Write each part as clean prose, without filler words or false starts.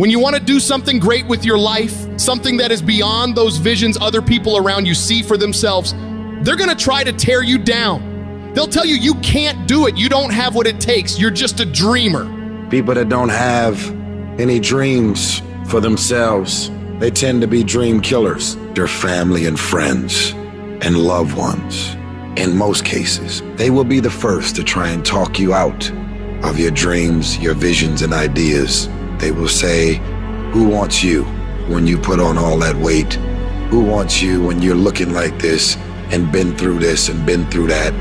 When you want to do something great with your life, something that is beyond those visions other people around you see for themselves, they're going to try to tear you down. They'll tell you you can't do it. You don't have what it takes. You're just a dreamer. People that don't have any dreams for themselves, they tend to be dream killers. Their family and friends and loved ones, in most cases, they will be the first to try and talk you out of your dreams, your visions and ideas. They will say, who wants you when you put on all that weight? Who wants you when you're looking like this and been through this and been through that?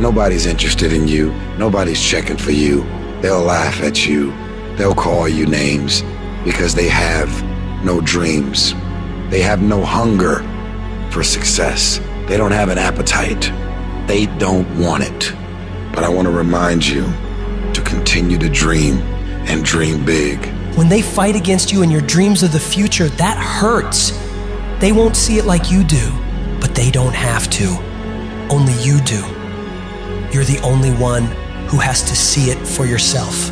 Nobody's interested in you. Nobody's checking for you. They'll laugh at you. They'll call you names because they have no dreams. They have no hunger for success. They don't have an appetite. They don't want it. But I want to remind you to continue to dream and dream big. When they fight against you and your dreams of the future, that hurts. They won't see it like you do, but they don't have to. Only you do. You're the only one who has to see it for yourself.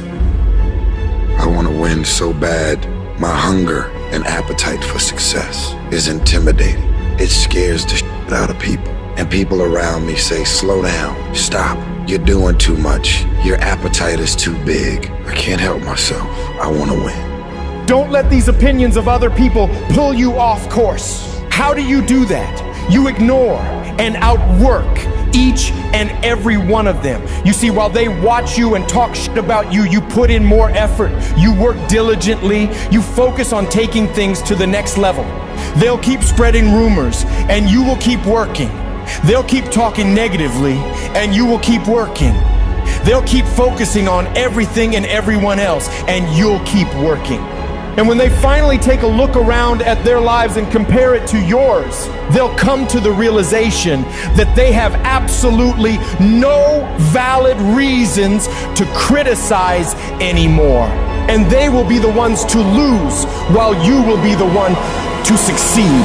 I want to win so bad. My hunger and appetite for success is intimidating. It scares the shit out of people. And people around me say, slow down, stop. You're doing too much. Your appetite is too big. I can't help myself. I want to win. Don't let these opinions of other people pull you off course. How do you do that? You ignore and outwork each and every one of them. You see, while they watch you and talk shit about you, you put in more effort. You work diligently. You focus on taking things to the next level. They'll keep spreading rumors and you will keep working. They'll keep talking negatively and you will keep working. They'll keep focusing on everything and everyone else and you'll keep working. And when they finally take a look around at their lives and compare it to yours, they'll come to the realization that they have absolutely no valid reasons to criticize anymore. And they will be the ones to lose while you will be the one to succeed.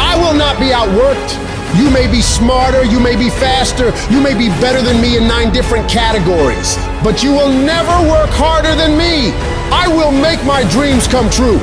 I will not be outworked. You may be smarter, you may be faster, you may be better than me in 9 different categories, but you will never work harder than me. I will make my dreams come true.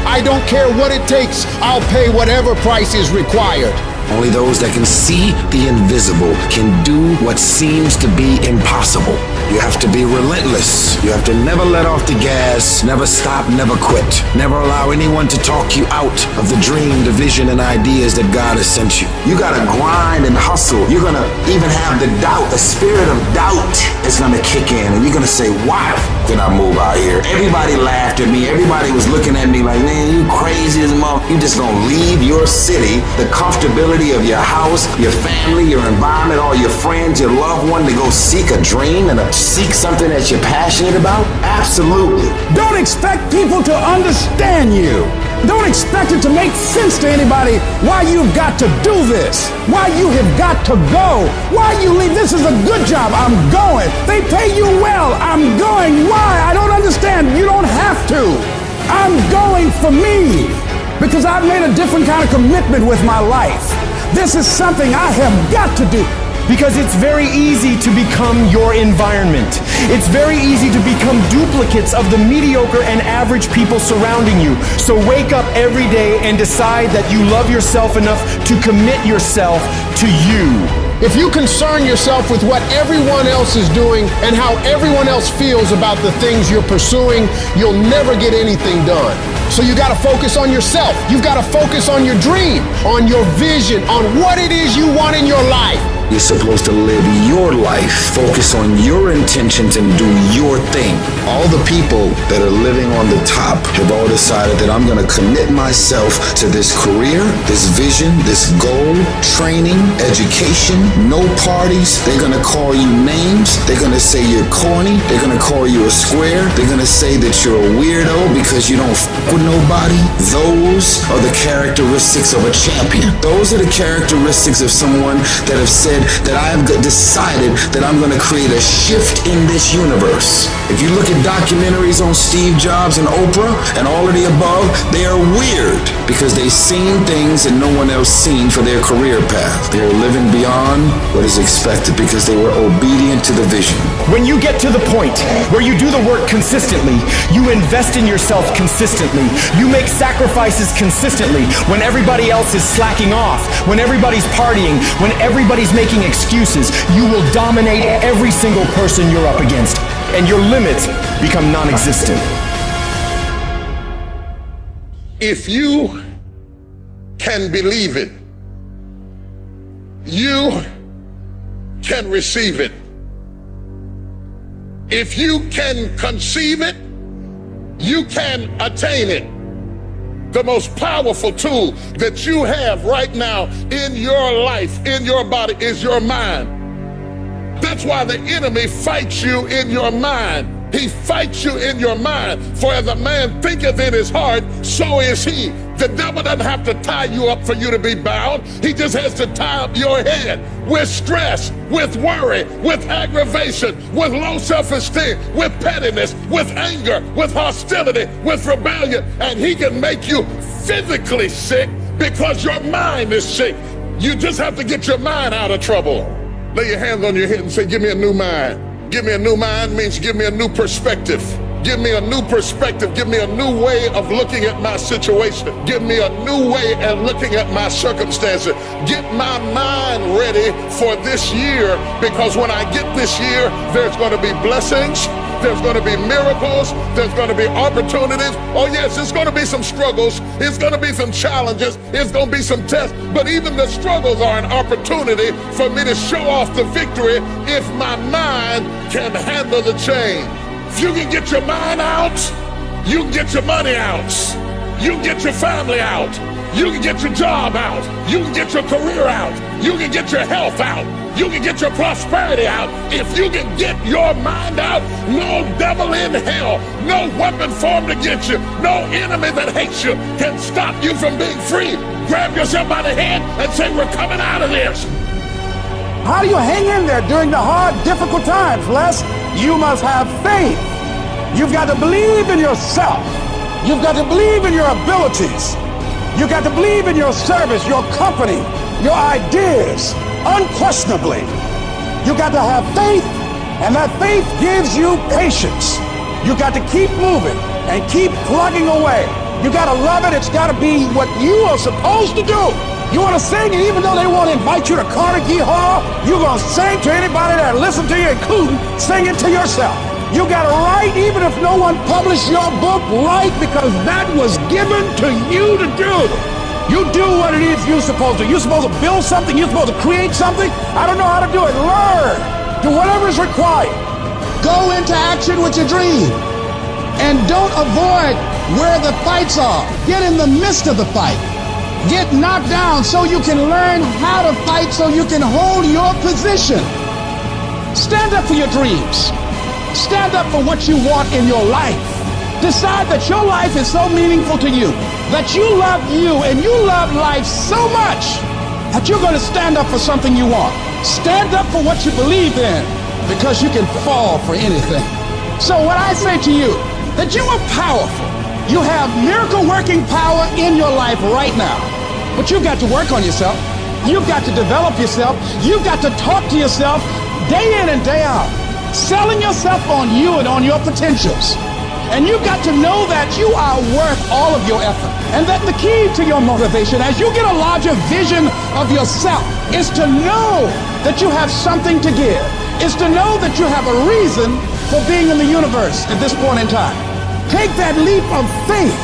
I don't care what it takes. I'll pay whatever price is required. Only those that can see the invisible can do what seems to be impossible. You have to be relentless. You have to never let off the gas, never stop, never quit. Never allow anyone to talk you out of the dream, the vision, and ideas that God has sent you. You gotta grind and hustle. You're gonna even have the doubt, the spirit of doubt is gonna kick in, and you're gonna say, why did I move out here? Everybody laughed at me. Everybody was looking at me like, man, you crazy as a mother. You just gonna leave your city, the comfortability of your house, your family, your environment, all your friends, your loved one to go seek a dream and seek something that you're passionate about? Absolutely. Don't expect people to understand you. Don't expect it to make sense to anybody why you've got to do this, why you have got to go, why you leave. This is a good job. I'm going. They pay you well. I'm going. Why? I don't understand. You don't have to. I'm going for me because I've made a different kind of commitment with my life. This is something I have got to do. Because it's very easy to become your environment. It's very easy to become duplicates of the mediocre and average people surrounding you. So wake up every day and decide that you love yourself enough to commit yourself to you. If you concern yourself with what everyone else is doing and how everyone else feels about the things you're pursuing, you'll never get anything done. So you gotta focus on yourself. You've gotta focus on your dream, on your vision, on what it is you want in your life. You're supposed to live your life, focus on your intentions and do your thing. All the people that are living on the top have all decided that I'm gonna commit myself to this career, this vision, this goal, training, education, no parties. They're gonna call you names. They're gonna say you're corny. They're gonna call you a square. They're gonna say that you're a weirdo because you don't f with nobody. Those are the characteristics of a champion. Those are the characteristics of someone that have said said that I have decided that I'm going to create a shift in this universe. If you look at documentaries on Steve Jobs and Oprah and all of the above, they are weird because they've seen things that no one else seen for their career path. They're living beyond what is expected because they were obedient to the vision. When you get to the point where you do the work consistently, you invest in yourself consistently, you make sacrifices consistently when everybody else is slacking off, when everybody's partying, when everybody's making excuses, you will dominate every single person you're up against, and your limits become non-existent. If you can believe it, you can receive it. If you can conceive it, you can attain it. The most powerful tool that you have right now in your life, in your body, is your mind. That's why the enemy fights you in your mind. He fights you in your mind. For as a man thinketh in his heart, so is he. The devil doesn't have to tie you up for you to be bound. He just has to tie up your head with stress, with worry, with aggravation, with low self-esteem, with pettiness, with anger, with hostility, with rebellion. And he can make you physically sick because your mind is sick. You just have to get your mind out of trouble. Lay your hands on your head and say, give me a new mind. Give me a new mind means give me a new perspective. Give me a new perspective. Give me a new way of looking at my situation. Give me a new way of looking at my circumstances. Get my mind ready for this year, because when I get this year, there's going to be blessings. There's going to be miracles. There's going to be opportunities. Oh yes, it's going to be some struggles. It's going to be some challenges. It's going to be some tests. But even the struggles are an opportunity for me to show off the victory if my mind can handle the change. If you can get your mind out, you can get your money out. You can get your family out. You can get your job out. You can get your career out. You can get your health out. You can get your prosperity out. If you can get your mind out, no devil in hell, no weapon formed against you, no enemy that hates you can stop you from being free. Grab yourself by the head and say, we're coming out of this. How do you hang in there during the hard, difficult times, Les? You must have faith. You've got to believe in yourself. You've got to believe in your abilities. You've got to believe in your service, your company, your ideas, unquestionably. You've got to have faith, and that faith gives you patience. You've got to keep moving and keep plugging away. You got to love it. It's got to be what you are supposed to do. You want to sing, and even though they want to invite you to Carnegie Hall, you're going to sing to anybody that listens to you, including singing to yourself. You got to write, even if no one published your book, write, because that was given to you to do. You do what it is you're supposed to. You're supposed to build something. You're supposed to create something. I don't know how to do it. Learn. Do whatever is required. Go into action with your dream. And don't avoid where the fights are. Get in the midst of the fight. Get knocked down so you can learn how to fight, so you can hold your position. Stand up for your dreams. Stand up for what you want in your life. Decide that your life is so meaningful to you, that you love you and you love life so much that you're going to stand up for something you want. Stand up for what you believe in, because you can fall for anything. So what I say to you, that you are powerful. You have miracle working power in your life right now. But you've got to work on yourself. You've got to develop yourself. You've got to talk to yourself day in and day out, selling yourself on you and on your potentials. And you've got to know that you are worth all of your effort. And that the key to your motivation, as you get a larger vision of yourself, is to know that you have something to give. Is to know that you have a reason for being in the universe at this point in time. Take that leap of faith,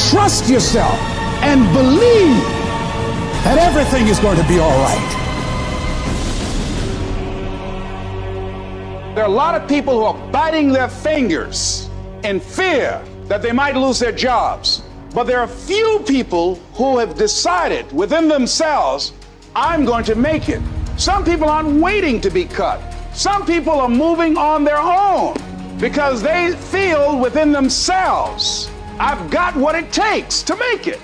trust yourself, and believe that everything is going to be all right. There are a lot of people who are biting their fingers in fear that they might lose their jobs. But there are few people who have decided within themselves, I'm going to make it. Some people aren't waiting to be cut. Some people are moving on their own, because they feel within themselves, I've got what it takes to make it.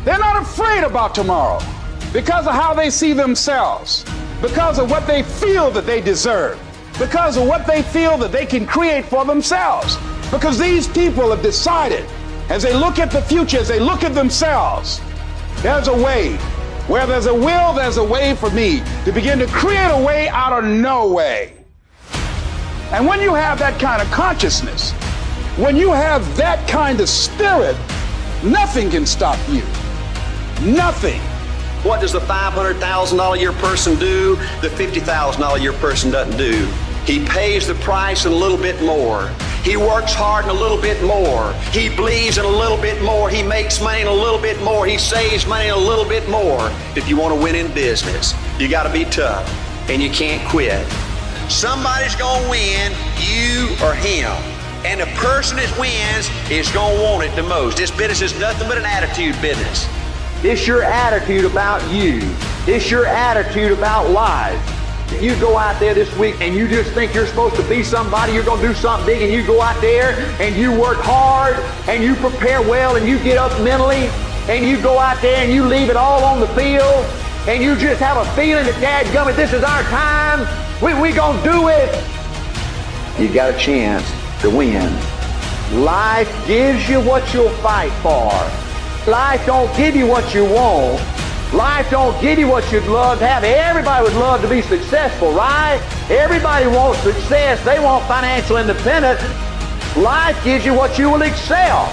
They're not afraid about tomorrow. because of how they see themselves, because of what they feel that they deserve, because of what they feel that they can create for themselves. Because these people have decided, as they look at the future, as they look at themselves, there's a way. Where there's a will, there's a way for me to begin to create a way out of no way. And when you have that kind of consciousness, when you have that kind of spirit, nothing can stop you. Nothing. What does the $500,000 a year person do? The $50,000 a year person doesn't do. He pays the price and a little bit more. He works hard and a little bit more. He believes in a little bit more. He makes money and a little bit more. He saves money and a little bit more. If you want to win in business, you got to be tough and you can't quit. Somebody's going to win, you or him. And the person that wins is going to want it the most. This business is nothing but an attitude business. It's your attitude about you. It's your attitude about life. You go out there this week and you just think you're supposed to be somebody, you're going to do something big, and you go out there and you work hard and you prepare well and you get up mentally and you go out there and you leave it all on the field and you just have a feeling that, dadgummit, this is our time, we going to do it. You got a chance to win. Life gives you what you'll fight for. Life don't give you what you want. Life don't give you what you'd love to have. Everybody would love to be successful, right? Everybody wants success. They want financial independence. Life gives you what you will excel.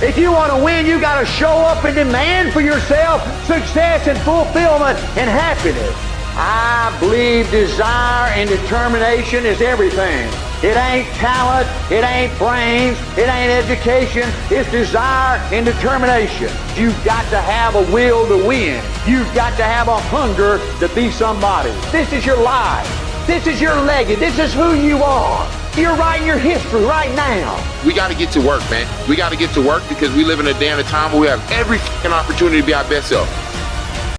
If you want to win, you got to show up and demand for yourself success and fulfillment and happiness. I believe desire and determination is everything. It ain't talent, it ain't brains, it ain't education, it's desire and determination. You've got to have a will to win. You've got to have a hunger to be somebody. This is your life. This is your legacy. This is who you are. You're writing your history right now. We got to get to work, man. We got to get to work because we live in a day and a time where we have every fucking opportunity to be our best self.